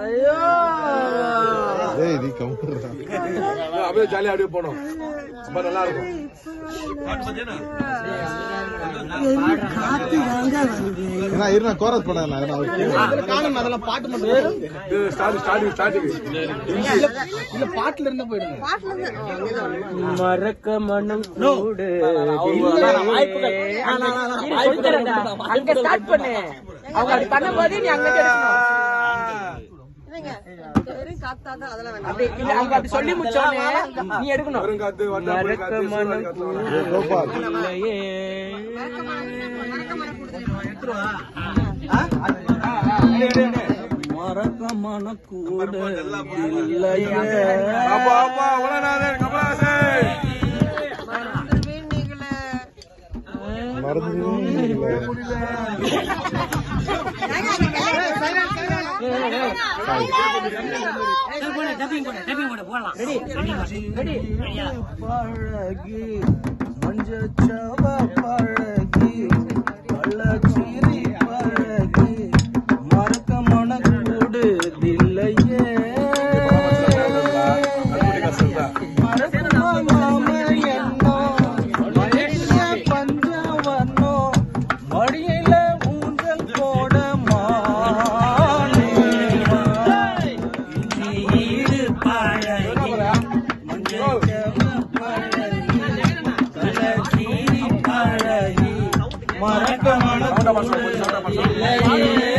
ஐயோ அப்படியே ஜாலியா அப்படியே போனோம். ரொம்ப நல்லா இருக்கும். கோரஸ் படம் அதெல்லாம் பாட்டு மட்டும் பாட்டுல இருந்தா போயிடுங்க. மறக்க மனம் கூடு அங்க ஸ்டார்ட் பண்ணு. அவங்க அப்படி பண்ணும்போது நீ அங்க அப்படி சொல்லி முடிச்சோன்னே நீ எடுக்கணும். மறக்க மனம் இல்லையே மறக்க மனக்கூட இல்லையே பழகி மஞ்சச்சவ பழகி கள்ளச்சிரி பழகி மறக்க மனக்கூடு இல்லையே மடியில ஊஞ்சல் போட மறக்க மனம்